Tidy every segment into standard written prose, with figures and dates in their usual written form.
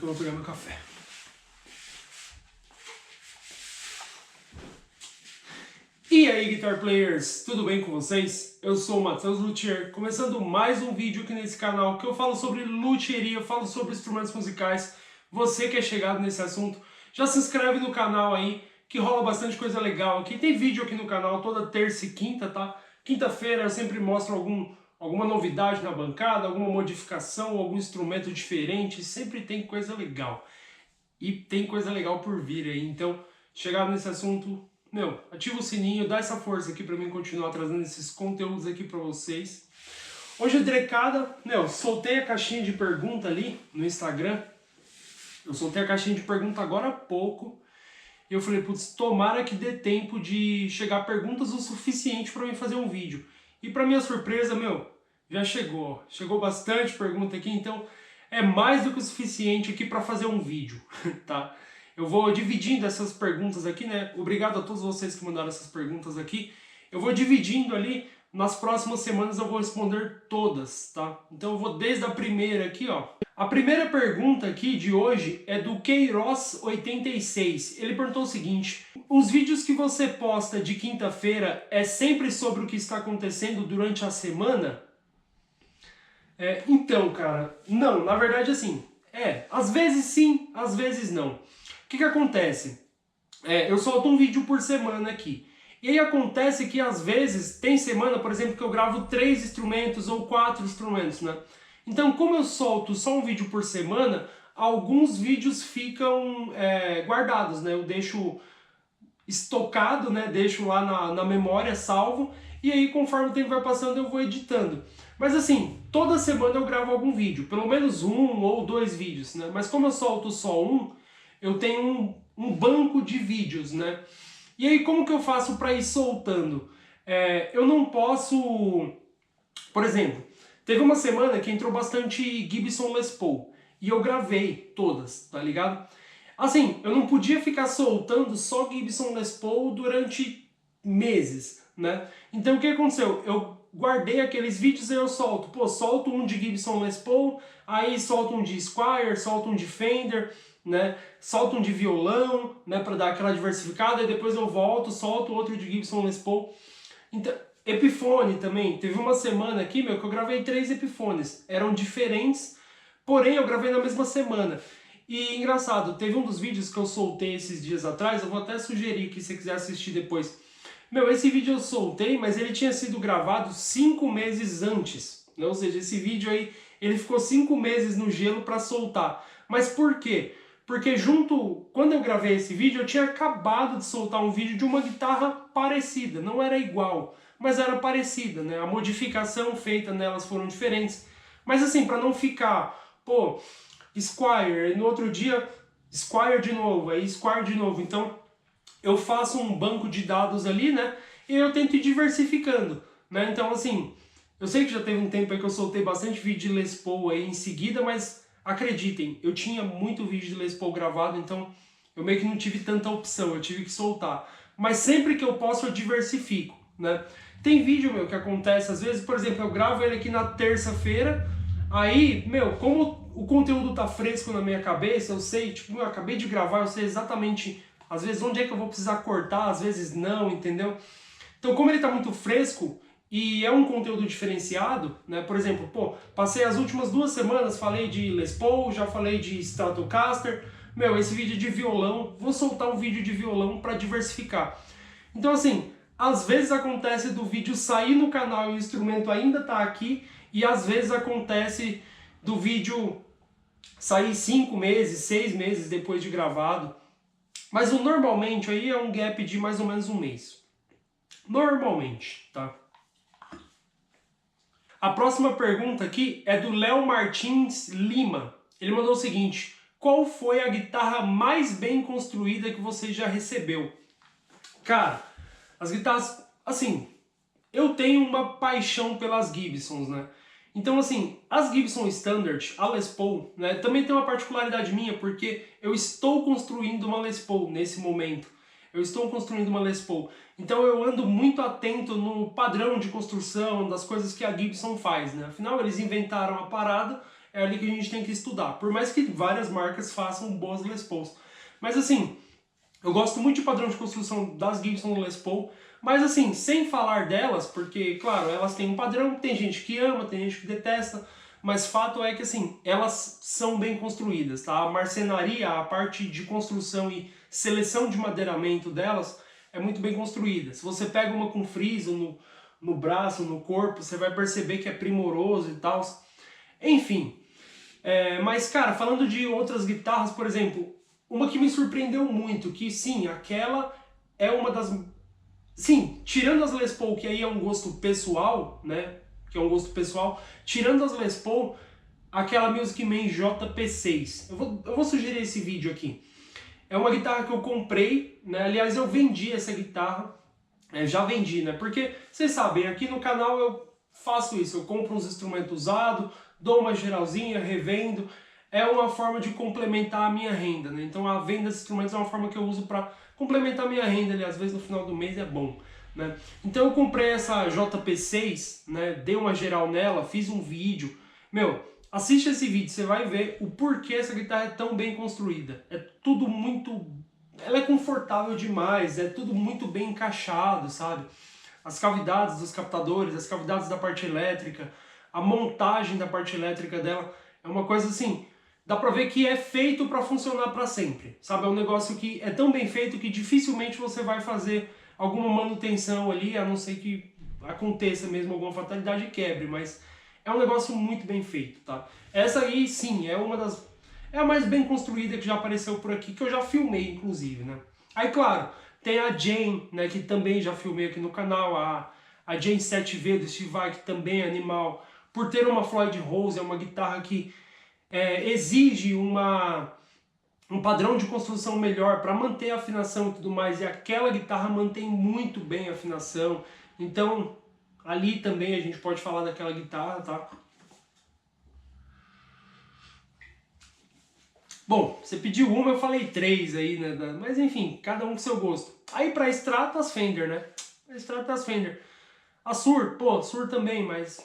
eu vou pegar meu café. E aí, Guitar Players, tudo bem com vocês? Eu sou o Matheus Luthier, começando mais um vídeo aqui nesse canal que eu falo sobre luthieria, eu falo sobre instrumentos musicais. Você que é chegado nesse assunto, já se inscreve no canal aí, que rola bastante coisa legal aqui. Tem vídeo aqui no canal toda terça e quinta, tá? Quinta-feira eu sempre mostro alguma novidade na bancada, alguma modificação, algum instrumento diferente, sempre tem coisa legal. E tem coisa legal por vir aí, então, chegado nesse assunto, ativa o sininho, dá essa força aqui pra mim continuar trazendo esses conteúdos aqui pra vocês. Hoje é Drecada, soltei a caixinha de pergunta ali no Instagram. Eu soltei a caixinha de pergunta agora há pouco. E eu falei, putz, tomara que dê tempo de chegar perguntas o suficiente pra mim fazer um vídeo. E pra minha surpresa, já chegou. Chegou bastante pergunta aqui, então é mais do que o suficiente aqui pra fazer um vídeo, tá? Eu vou dividindo essas perguntas aqui, né? Obrigado a todos vocês que mandaram essas perguntas aqui. Eu vou dividindo ali, nas próximas semanas eu vou responder todas, tá? Então eu vou desde a primeira aqui, ó. A primeira pergunta aqui de hoje é do Queiroz86. Ele perguntou o seguinte: os vídeos que você posta de quinta-feira é sempre sobre o que está acontecendo durante a semana? Então, cara, não, na verdade assim, às vezes sim, às vezes não. O que acontece? Eu solto um vídeo por semana aqui. E aí acontece que às vezes tem semana, por exemplo, que eu gravo 3 instrumentos ou 4 instrumentos, né? Então, como eu solto só um vídeo por semana, alguns vídeos ficam guardados, né? Eu deixo estocado, né? Deixo lá na memória salvo, e aí conforme o tempo vai passando eu vou editando. Mas assim, toda semana eu gravo algum vídeo, pelo menos 1 ou 2 vídeos, né? Mas como eu solto só um, eu tenho um banco de vídeos, né? E aí como que eu faço para ir soltando? Eu não posso... Por exemplo, teve uma semana que entrou bastante Gibson Les Paul, e eu gravei todas, tá ligado? Assim, eu não podia ficar soltando só Gibson Les Paul durante meses, né? Então o que aconteceu? Eu guardei aqueles vídeos e eu solto. Pô, solto um de Gibson Les Paul, aí solto um de Squier, solto um de Fender, né? Solto um de violão, né? Pra dar aquela diversificada, e depois eu volto, solto outro de Gibson Les Paul. Então, Epiphone também. Teve uma semana aqui, que eu gravei 3 Epiphones. Eram diferentes, porém eu gravei na mesma semana. E engraçado, teve um dos vídeos que eu soltei esses dias atrás, eu vou até sugerir que se você quiser assistir depois. Esse vídeo eu soltei, mas ele tinha sido gravado 5 meses antes. Né? Ou seja, esse vídeo aí, ele ficou 5 meses no gelo para soltar. Mas por quê? Porque quando eu gravei esse vídeo, eu tinha acabado de soltar um vídeo de uma guitarra parecida. Não era igual, mas era parecida, né? A modificação feita nelas foram diferentes. Mas assim, para não ficar, pô, Squier, e no outro dia Squier de novo, aí Squier de novo. Então eu faço um banco de dados ali, né? E eu tento ir diversificando, né? Então assim, eu sei que já teve um tempo aí que eu soltei bastante vídeo de Les Paul aí em seguida, mas acreditem, eu tinha muito vídeo de Les Paul gravado, então eu meio que não tive tanta opção, eu tive que soltar. Mas sempre que eu posso eu diversifico, né? Tem vídeo, que acontece às vezes, por exemplo, eu gravo ele aqui na terça-feira, aí, como o conteúdo tá fresco na minha cabeça, eu sei, eu acabei de gravar, eu sei exatamente, às vezes, onde é que eu vou precisar cortar, às vezes não, entendeu? Então, como ele tá muito fresco e é um conteúdo diferenciado, né? Por exemplo, passei as últimas 2 semanas, falei de Les Paul, já falei de Stratocaster, esse vídeo de violão, vou soltar um vídeo de violão para diversificar. Então, assim, às vezes acontece do vídeo sair no canal e o instrumento ainda tá aqui, e às vezes acontece do vídeo sair 5 meses, 6 meses depois de gravado. Mas normalmente aí é um gap de mais ou menos 1 mês. Normalmente, tá? A próxima pergunta aqui é do Léo Martins Lima. Ele mandou o seguinte: qual foi a guitarra mais bem construída que você já recebeu? Cara, as guitarras, assim, eu tenho uma paixão pelas Gibsons, né? Então, assim, as Gibson Standard, a Les Paul, né, também tem uma particularidade minha, porque eu estou construindo uma Les Paul nesse momento. Eu estou construindo uma Les Paul. Então eu ando muito atento no padrão de construção, das coisas que a Gibson faz, né? Afinal, eles inventaram a parada, é ali que a gente tem que estudar. Por mais que várias marcas façam boas Les Pauls. Mas assim, eu gosto muito de padrão de construção das Gibson Les Paul, mas assim, sem falar delas, porque, claro, elas têm um padrão, tem gente que ama, tem gente que detesta, mas fato é que, assim, elas são bem construídas, tá? A marcenaria, a parte de construção e seleção de madeiramento delas é muito bem construída. Se você pega uma com friso no braço, no corpo, você vai perceber que é primoroso e tal. Enfim, mas, cara, falando de outras guitarras, por exemplo, uma que me surpreendeu muito, que sim, aquela é uma das... Sim, tirando as Les Paul, que aí é um gosto pessoal, né? Que é um gosto pessoal, tirando as Les Paul, aquela Music Man JP6. Eu vou sugerir esse vídeo aqui. É uma guitarra que eu comprei, né? Aliás, eu vendi essa guitarra, já vendi, né? Porque, vocês sabem, aqui no canal eu faço isso, eu compro uns instrumentos usados, dou uma geralzinha, revendo. É uma forma de complementar a minha renda, né? Então a venda de instrumentos é uma forma que eu uso para complementar a minha renda, ali, às vezes no final do mês é bom, né? Então eu comprei essa JP6, né? Dei uma geral nela, fiz um vídeo. Meu, assiste esse vídeo, você vai ver o porquê essa guitarra é tão bem construída. É tudo muito... Ela é confortável demais, é tudo muito bem encaixado, sabe? As cavidades dos captadores, as cavidades da parte elétrica, a montagem da parte elétrica dela é uma coisa assim... Dá pra ver que é feito pra funcionar pra sempre, sabe? É um negócio que é tão bem feito que dificilmente você vai fazer alguma manutenção ali, a não ser que aconteça mesmo alguma fatalidade e quebre, mas é um negócio muito bem feito, tá? Essa aí, sim, é uma das... é a mais bem construída que já apareceu por aqui, que eu já filmei, inclusive, né? Aí, claro, tem a Jane, né, que também já filmei aqui no canal, a Jane 7V do Steve Vai, que também é animal. Por ter uma Floyd Rose, é uma guitarra que exige um padrão de construção melhor para manter a afinação e tudo mais, e aquela guitarra mantém muito bem a afinação, então ali também a gente pode falar daquela guitarra, tá? Bom, você pediu uma, eu falei três aí, né? Mas enfim, cada um com seu gosto. Aí pra Strata, as Fender, né? A Strata, as Fender. A Sur, pô, Sur também, mas...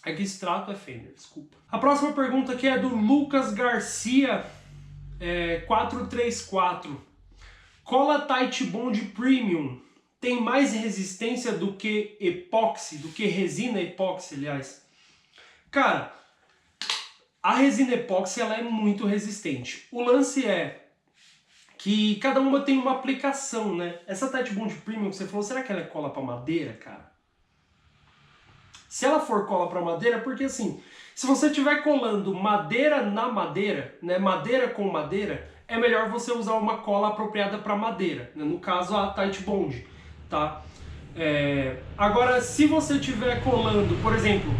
é que Strato é Fender, desculpa. A próxima pergunta aqui é do Lucas Garcia, 434. Cola Tight Bond Premium tem mais resistência do que epóxi, do que resina epóxi, aliás? Cara, a resina epóxi ela é muito resistente. O lance é que cada uma tem uma aplicação, né? Essa Tight Bond Premium que você falou, será que ela é cola para madeira, cara? Se ela for cola para madeira, porque assim, se você estiver colando madeira na madeira, né, madeira com madeira, é melhor você usar uma cola apropriada para madeira, né, no caso a Tight Bond, tá? Agora, se você estiver colando, por exemplo,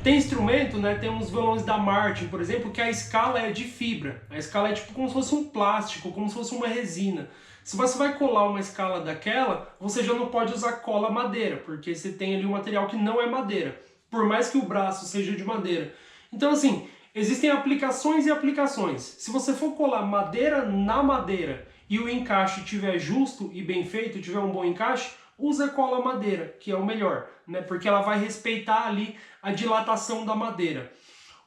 tem instrumento, né, tem uns violões da Martin, por exemplo, que a escala é de fibra, a escala é tipo como se fosse um plástico, como se fosse uma resina. Se você vai colar uma escala daquela, você já não pode usar cola madeira, porque você tem ali um material que não é madeira, por mais que o braço seja de madeira. Então assim, existem aplicações e aplicações. Se você for colar madeira na madeira e o encaixe estiver justo e bem feito, tiver um bom encaixe, usa cola madeira, que é o melhor, né? Porque ela vai respeitar ali a dilatação da madeira.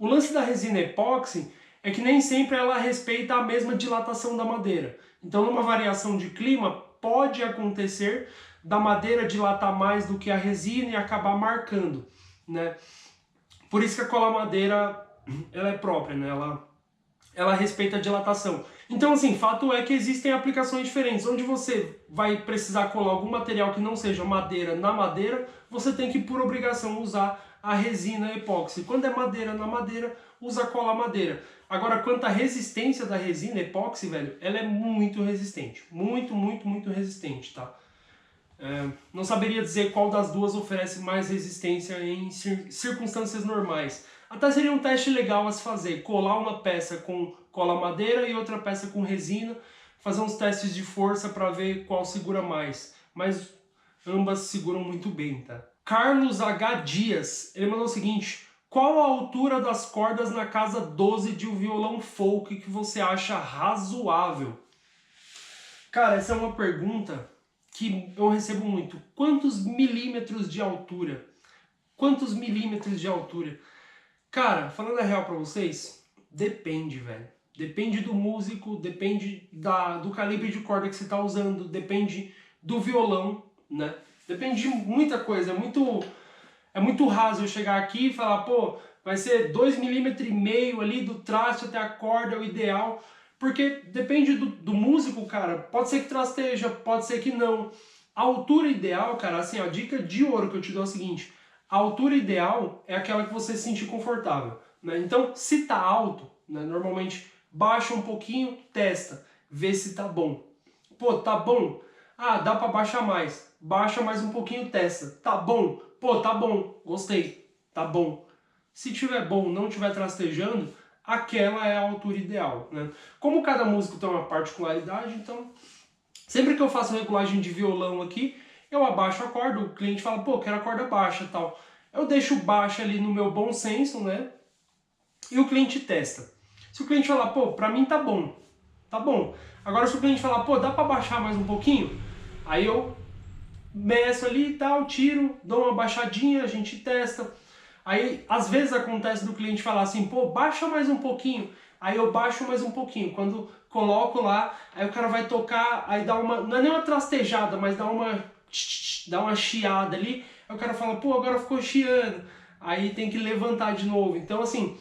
O lance da resina epóxi é que nem sempre ela respeita a mesma dilatação da madeira. Então, numa variação de clima, pode acontecer da madeira dilatar mais do que a resina e acabar marcando, né? Por isso que a cola madeira ela é própria, né? Ela respeita a dilatação. Então, assim, fato é que existem aplicações diferentes. Onde você vai precisar colar algum material que não seja madeira na madeira, você tem que, por obrigação, usar a resina epóxi. Quando é madeira na madeira, usa cola madeira. Agora, quanto à resistência da resina epóxi, velho, ela é muito resistente. Muito, muito, muito resistente, tá? Não saberia dizer qual das duas oferece mais resistência em circunstâncias normais. Até seria um teste legal a se fazer, colar uma peça com cola madeira e outra peça com resina, fazer uns testes de força para ver qual segura mais. Mas ambas seguram muito bem, tá? Carlos H. Dias, ele mandou o seguinte: qual a altura das cordas na casa 12 de um violão folk que você acha razoável? Cara, essa é uma pergunta que eu recebo muito. Quantos milímetros de altura? Quantos milímetros de altura? Cara, falando a real pra vocês, depende, velho. Depende do músico, depende do calibre de corda que você tá usando, depende do violão, né? Depende de muita coisa. É muito raso eu chegar aqui e falar, pô, vai ser 2,5 mm ali do traste até a corda, é o ideal. Porque depende do músico, cara. Pode ser que trasteja, pode ser que não. A altura ideal, cara, assim, a dica de ouro que eu te dou é o seguinte: a altura ideal é aquela que você se sentir confortável, né? Então, se tá alto, né, normalmente baixa um pouquinho, testa, vê se tá bom. Pô, tá bom? Ah, dá pra baixar mais. Baixa mais um pouquinho, testa. Tá bom? Pô, tá bom. Gostei. Tá bom. Se tiver bom, não tiver trastejando, aquela é a altura ideal, né? Como cada músico tem uma particularidade, então sempre que eu faço regulagem de violão aqui, eu abaixo a corda, o cliente fala, pô, quero a corda baixa e tal. Eu deixo baixa ali no meu bom senso, né? E o cliente testa. Se o cliente falar, pô, pra mim tá bom, tá bom. Agora se o cliente falar, pô, dá pra baixar mais um pouquinho? Aí eu meço ali e tal, tiro, dou uma baixadinha, a gente testa. Aí, às vezes acontece do cliente falar assim, pô, baixa mais um pouquinho. Aí eu baixo mais um pouquinho. Quando coloco lá, aí o cara vai tocar, aí dá uma, não é nem uma trastejada, mas dá uma chiada ali. Aí o cara fala, pô, agora ficou chiando. Aí tem que levantar de novo. Então, assim,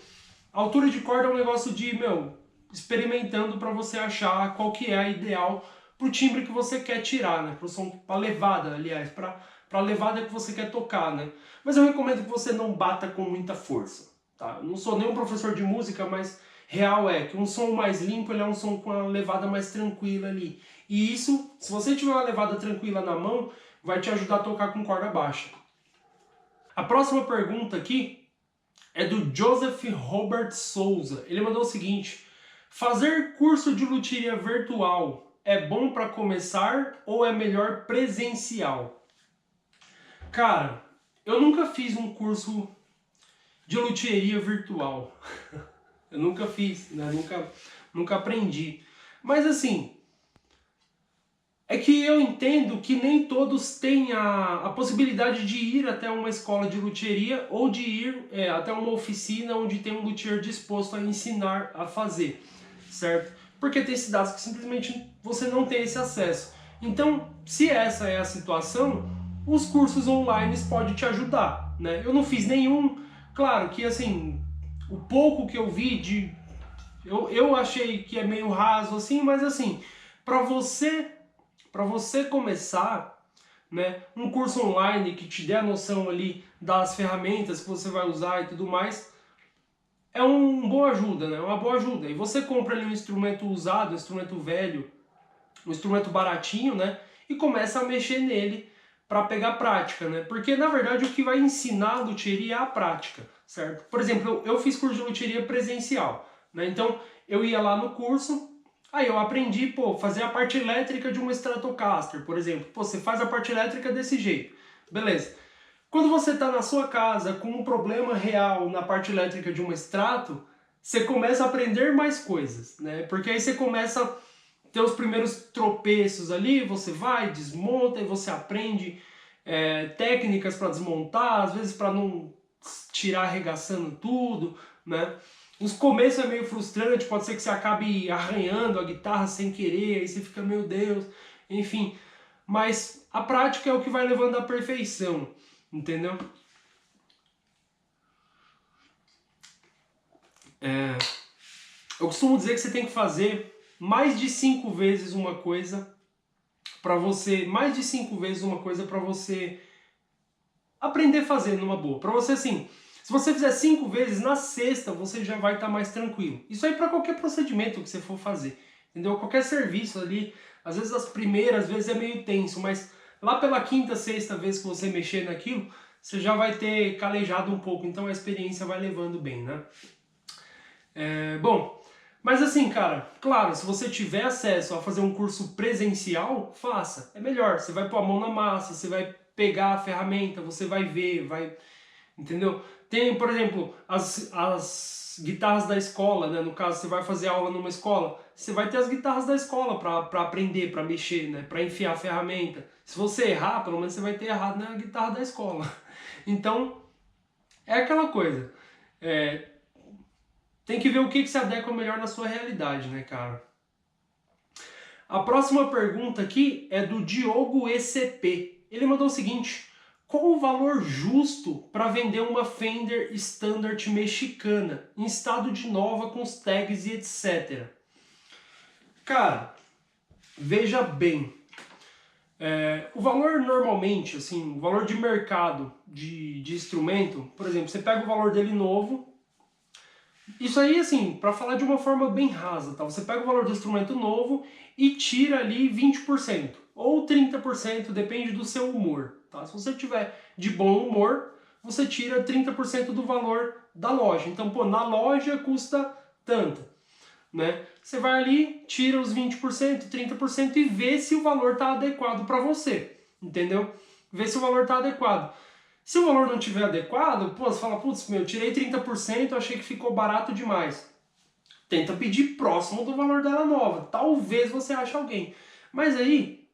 a altura de corda é um negócio de, meu, experimentando para você achar qual que é a ideal pro timbre que você quer tirar, né? Pro som, pra levada, aliás, pra levada que você quer tocar, né? Mas eu recomendo que você não bata com muita força, tá? Eu não sou nenhum professor de música, mas real é que um som mais limpo, ele é um som com uma levada mais tranquila ali. E isso, se você tiver uma levada tranquila na mão, vai te ajudar a tocar com corda baixa. A próxima pergunta aqui é do Joseph Robert Souza. Ele mandou o seguinte: fazer curso de luthieria virtual é bom para começar ou é melhor presencial? Cara, eu nunca fiz um curso de luthieria virtual. Eu nunca fiz, né? Nunca aprendi. Mas assim, é que eu entendo que nem todos têm a possibilidade de ir até uma escola de luthieria ou de ir até uma oficina onde tem um luthier disposto a ensinar a fazer, certo? Porque tem cidades que simplesmente você não tem esse acesso. Então, se essa é a situação, os cursos online podem te ajudar, né? Eu não fiz nenhum, claro que assim, o pouco que eu vi eu achei que é meio raso assim, mas assim, para você para você começar, né, um curso online que te dê a noção ali das ferramentas que você vai usar e tudo mais, é uma boa ajuda, né? Uma boa ajuda. E você compra ali um instrumento usado, um instrumento velho, um instrumento baratinho, né? E começa a mexer nele para pegar prática, né? Porque na verdade o que vai ensinar a luthieria é a prática, certo? Por exemplo, eu fiz curso de luthieria presencial, né? Então eu ia lá no curso. Aí eu aprendi, pô, fazer a parte elétrica de uma Stratocaster, por exemplo. Pô, você faz a parte elétrica desse jeito. Beleza. Quando você está na sua casa com um problema real na parte elétrica de uma Strato, você começa a aprender mais coisas, né? Porque aí você começa a ter os primeiros tropeços ali, você vai, desmonta e você aprende técnicas para desmontar, às vezes para não tirar arregaçando tudo, né? Nos começos é meio frustrante, pode ser que você acabe arranhando a guitarra sem querer, aí você fica, meu Deus, enfim. Mas a prática é o que vai levando à perfeição, entendeu? Eu costumo dizer que você tem que fazer mais de 5 vezes uma coisa para você, mais de 5 vezes uma coisa para você aprender a fazer numa boa. Para você assim, se você fizer 5 vezes, na sexta você já vai estar mais tranquilo. Isso aí para qualquer procedimento que você for fazer, entendeu? Qualquer serviço ali, às vezes as primeiras vezes é meio tenso, mas lá pela quinta, sexta vez que você mexer naquilo, você já vai ter calejado um pouco, então a experiência vai levando bem, né? Bom, mas assim, cara, claro, se você tiver acesso a fazer um curso presencial, faça. É melhor. Você vai pôr a mão na massa, você vai pegar a ferramenta, você vai ver, vai. Entendeu? Tem, por exemplo, as guitarras da escola, né? No caso, você vai fazer aula numa escola, você vai ter as guitarras da escola para aprender, para mexer, né? Para enfiar a ferramenta. Se você errar, pelo menos você vai ter errado na guitarra da escola. Então, é aquela coisa. Tem que ver o que se adequa melhor na sua realidade, né, cara? A próxima pergunta aqui é do Diogo ECP. Ele mandou o seguinte: qual o valor justo para vender uma Fender Standard mexicana em estado de nova com os tags e etc? Cara, veja bem. O valor normalmente, assim, o valor de mercado de instrumento, por exemplo, você pega o valor dele novo. Isso aí, assim, para falar de uma forma bem rasa, tá? Você pega o valor do instrumento novo e tira ali 20% ou 30%, depende do seu humor, tá? Se você tiver de bom humor, você tira 30% do valor da loja. Então, pô, na loja custa tanto, né? Você vai ali, tira os 20%, 30% e vê se o valor tá adequado para você, entendeu? Vê se o valor tá adequado. Se o valor não estiver adequado, pô, você fala, putz, meu, tirei 30%, achei que ficou barato demais. Tenta pedir próximo do valor dela nova. Talvez você ache alguém. Mas aí,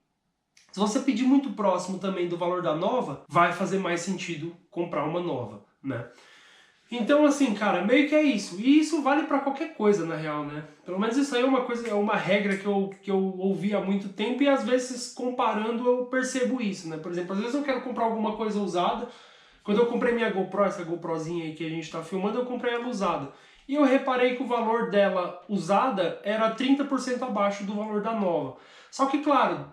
se você pedir muito próximo também do valor da nova, vai fazer mais sentido comprar uma nova, né? Então, assim, cara, meio que é isso. E isso vale pra qualquer coisa, na real, né? Pelo menos isso aí é uma coisa, é uma regra que eu ouvi há muito tempo e às vezes comparando eu percebo isso, né? Por exemplo, às vezes eu quero comprar alguma coisa usada. Quando eu comprei minha GoPro, essa GoProzinha aí que a gente tá filmando, eu comprei ela usada. E eu reparei que o valor dela usada era 30% abaixo do valor da nova. Só que, claro,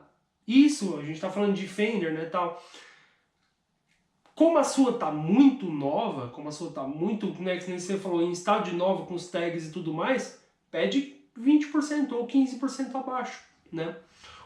isso, a gente tá falando de Fender, né, tal. Como a sua tá muito nova, como a sua tá muito, né, que nem você falou, em estado de nova, com os tags e tudo mais, pede 20% ou 15% abaixo, né?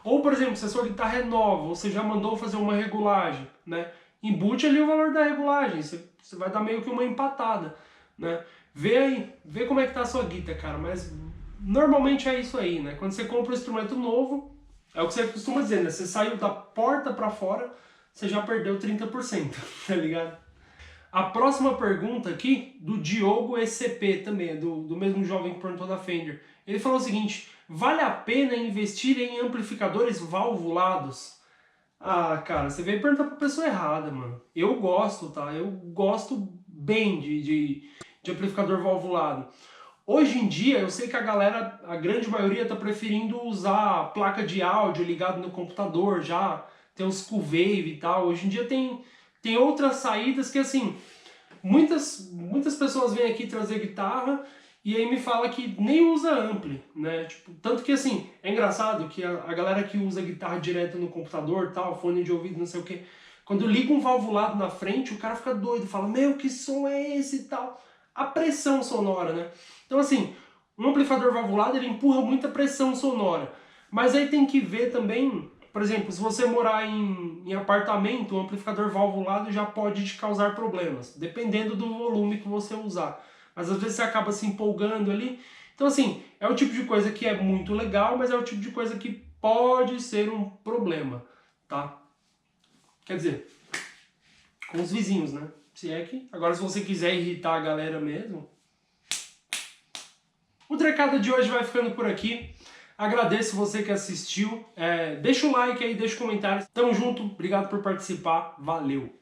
Ou, por exemplo, se a sua guitarra é nova, você já mandou fazer uma regulagem, né? Embute ali o valor da regulagem, você vai dar meio que uma empatada, né? Vê aí, vê como é que tá a sua guitarra, cara, mas normalmente é isso aí, né? Quando você compra um instrumento novo, é o que você costuma dizer, né? Você saiu da porta pra fora, você já perdeu 30%, tá ligado? A próxima pergunta aqui, do Diogo ECP também, do mesmo jovem que perguntou da Fender. Ele falou o seguinte: vale a pena investir em amplificadores valvulados? Ah, cara, você veio perguntar pra pessoa errada, mano. Eu gosto, tá? Eu gosto bem de amplificador valvulado. Hoje em dia, eu sei que a galera, a grande maioria, tá preferindo usar a placa de áudio ligado no computador, já tem os Q-Wave e tal. Hoje em dia tem outras saídas que, assim, muitas pessoas vêm aqui trazer guitarra e aí me fala que nem usa ampli, né? Tipo, tanto que, assim, é engraçado que a galera que usa guitarra direto no computador, tal, fone de ouvido, não sei o que, quando liga um valvulado na frente, o cara fica doido, fala, meu, que som é esse e tal? A pressão sonora, né? Então, assim, um amplificador valvulado, ele empurra muita pressão sonora. Mas aí tem que ver também, por exemplo, se você morar em apartamento, o amplificador valvulado já pode te causar problemas, dependendo do volume que você usar. Mas às vezes você acaba se empolgando ali. Então, assim, é o tipo de coisa que é muito legal, mas é o tipo de coisa que pode ser um problema, tá? Quer dizer, com os vizinhos, né? Se é que... Agora, se você quiser irritar a galera mesmo... O Trecada de hoje vai ficando por aqui. Agradeço você que assistiu. Deixa o like aí, deixa o comentário. Tamo junto, obrigado por participar. Valeu!